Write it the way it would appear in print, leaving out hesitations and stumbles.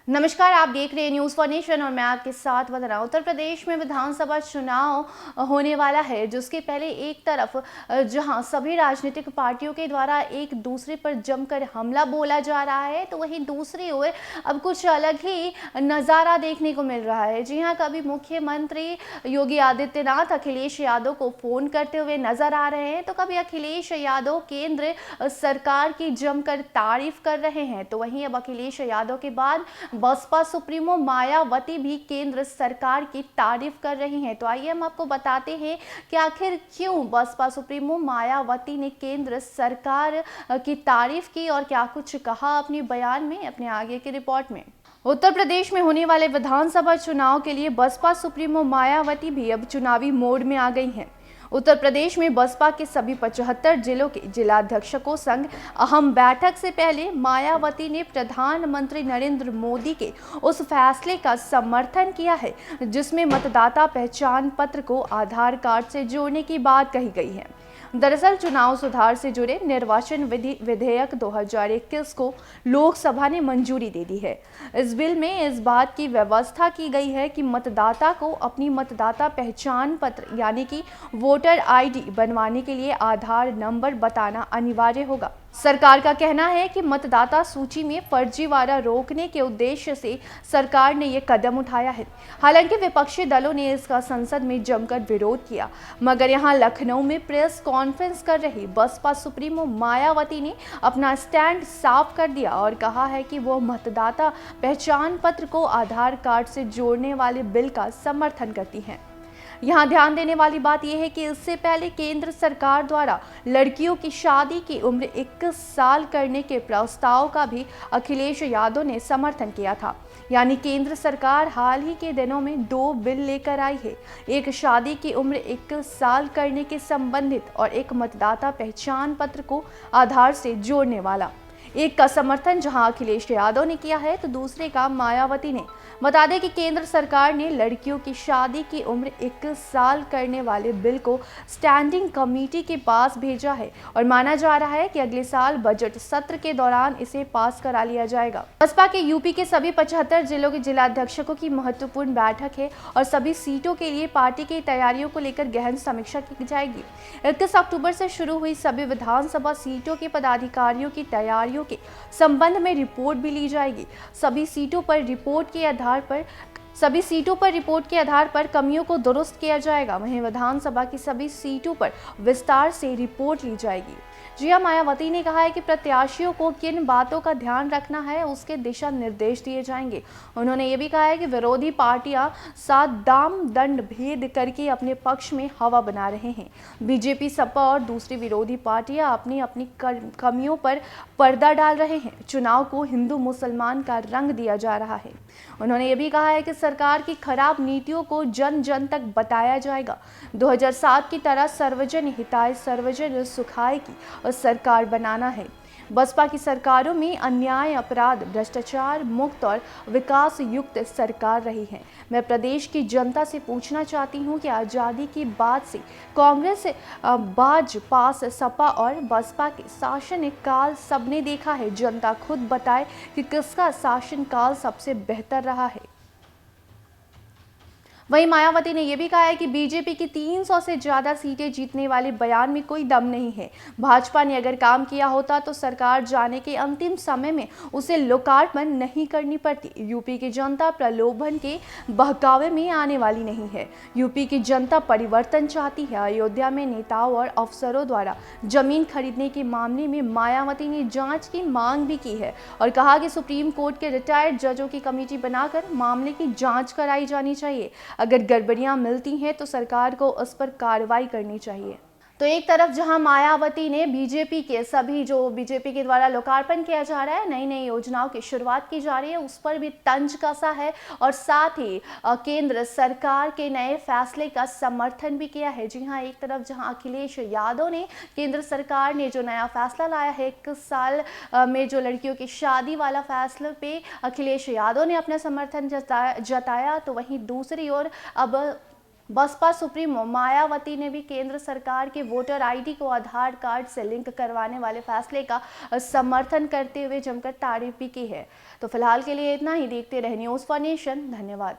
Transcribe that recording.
नमस्कार, आप देख रहे हैं न्यूज़ फॉर नेशन और मैं आपके साथ वंदना। उत्तर प्रदेश में विधानसभा चुनाव होने वाला है, जिसके पहले एक तरफ जहां सभी राजनीतिक पार्टियों के द्वारा एक दूसरे पर जमकर हमला बोला जा रहा है, तो वहीं दूसरी ओर अब कुछ अलग ही नज़ारा देखने को मिल रहा है। जी हां, कभी मुख्यमंत्री योगी आदित्यनाथ अखिलेश यादव को फ़ोन करते हुए नजर आ रहे हैं, तो कभी अखिलेश यादव केंद्र सरकार की जमकर तारीफ कर रहे हैं। तो वहीं अब अखिलेश यादव के बाद बसपा सुप्रीमो मायावती भी केंद्र सरकार की तारीफ कर रही हैं। तो आइए हम आपको बताते हैं कि आखिर क्यों बसपा सुप्रीमो मायावती ने केंद्र सरकार की तारीफ की और क्या कुछ कहा अपने बयान में, अपने आगे की रिपोर्ट में। उत्तर प्रदेश में होने वाले विधानसभा चुनाव के लिए बसपा सुप्रीमो मायावती भी अब चुनावी मोड में आ गई हैं। उत्तर प्रदेश में बसपा के सभी 75 जिलों के जिलाध्यक्षों संग अहम बैठक से पहले मायावती ने प्रधानमंत्री नरेंद्र मोदी के उस फैसले का समर्थन किया है जिसमें मतदाता पहचान पत्र को आधार कार्ड से जोड़ने की बात कही गई है। दरअसल चुनाव सुधार से जुड़े निर्वाचन विधेयक 2021 को लोकसभा ने मंजूरी दे दी है। इस बिल में इस बात की व्यवस्था की गई है कि मतदाता को अपनी मतदाता पहचान पत्र यानी कि वोटर आईडी बनवाने के लिए आधार नंबर बताना अनिवार्य होगा। सरकार का कहना है कि मतदाता सूची में फर्जीवाड़ा रोकने के उद्देश्य से सरकार ने ये कदम उठाया है। हालांकि विपक्षी दलों ने इसका संसद में जमकर विरोध किया, मगर यहां लखनऊ में प्रेस कॉन्फ्रेंस कर रही बसपा सुप्रीमो मायावती ने अपना स्टैंड साफ कर दिया और कहा है कि वो मतदाता पहचान पत्र को आधार कार्ड से जोड़ने वाले बिल का समर्थन करती हैं। यहाँ ध्यान देने वाली बात यह है कि इससे पहले केंद्र सरकार द्वारा लड़कियों की शादी की उम्र 21 साल करने के प्रस्ताव का भी अखिलेश यादव ने समर्थन किया था। यानी केंद्र सरकार हाल ही के दिनों में 2 बिल लेकर आई है, एक शादी की उम्र 21 साल करने के संबंधित और एक मतदाता पहचान पत्र को आधार से जोड़ने वाला। एक का समर्थन जहां अखिलेश यादव ने किया है तो दूसरे का मायावती ने। बता दें कि केंद्र सरकार ने लड़कियों की शादी की उम्र 21 साल करने वाले बिल को स्टैंडिंग कमेटी के पास भेजा है और माना जा रहा है कि अगले साल बजट सत्र के दौरान इसे पास करा लिया जाएगा। बसपा के यूपी के सभी 75 जिलों के जिलाध्यक्षों की महत्वपूर्ण बैठक है और सभी सीटों के लिए पार्टी की तैयारियों को लेकर गहन समीक्षा की जाएगी। 21 अक्टूबर से शुरू हुई सभी विधानसभा सीटों के पदाधिकारियों की तैयारियों के संबंध में रिपोर्ट भी ली जाएगी। सभी सीटों पर रिपोर्ट के आधार पर कमियों को दुरुस्त किया जाएगा। वहीं विधानसभा की सभी सीटों पर विस्तार से रिपोर्ट ली जाएगी। जी हां, मायावती ने कहा है कि प्रत्याशियों को किन बातों का ध्यान रखना है उसके दिशा निर्देश दिए जाएंगे। उन्होंने ये भी कहा है कि विरोधी पार्टियां साथ दाम दंड भेद करके अपने पक्ष में हवा बना रहे हैं। बीजेपी, सपा और दूसरी विरोधी पार्टियां अपनी अपनी कमियों पर पर्दा डाल रहे हैं। चुनाव को हिंदू मुसलमान का रंग दिया जा रहा है। उन्होंने ये भी कहा है कि सरकार की खराब नीतियों को जन जन तक बताया जाएगा। 2007 की तरह सर्वजन हिताय सर्वजन सुखाय की और सरकार बनाना है। बसपा की सरकारों में अन्याय, अपराध, भ्रष्टाचार मुक्त और विकास युक्त सरकार रही है। मैं प्रदेश की जनता से पूछना चाहती हूं कि आज़ादी की बाद से कांग्रेस, भाजपा, सपा और बसपा के शासन काल सबने देखा है। जनता खुद बताए कि किसका शासन काल सबसे बेहतर रहा है। वहीं मायावती ने यह भी कहा है कि बीजेपी की 300 से ज्यादा सीटें जीतने वाले बयान में कोई दम नहीं है। भाजपा ने अगर काम किया होता तो सरकार जाने के अंतिम समय में उसे लोकार्पण नहीं करनी पड़ती। यूपी की जनता प्रलोभन के बहकावे में आने वाली नहीं है। यूपी की जनता परिवर्तन चाहती है। अयोध्या में नेताओं और अफसरों द्वारा जमीन खरीदने के मामले में मायावती ने जांच की मांग भी की है और कहा कि सुप्रीम कोर्ट के रिटायर्ड जजों की कमेटी बनाकर मामले की जांच कराई जानी चाहिए। अगर गड़बड़ियां मिलती हैं तो सरकार को उस पर कार्रवाई करनी चाहिए। तो एक तरफ जहां मायावती ने बीजेपी के द्वारा लोकार्पण किया जा रहा है, नई नई योजनाओं की शुरुआत की जा रही है, उस पर भी तंज कसा है और साथ ही केंद्र सरकार के नए फैसले का समर्थन भी किया है। जी हां, एक तरफ जहां अखिलेश यादव ने केंद्र सरकार ने जो नया फैसला लाया है 21 साल में जो लड़कियों की शादी वाला फैसले पे अखिलेश यादव ने अपना समर्थन जताया, तो वहीं दूसरी ओर अब बसपा सुप्रीमो मायावती ने भी केंद्र सरकार के वोटर आईडी को आधार कार्ड से लिंक करवाने वाले फैसले का समर्थन करते हुए जमकर तारीफ भी की है। तो फिलहाल के लिए इतना ही। देखते रहे न्यूज़ फॉर नेशन। धन्यवाद।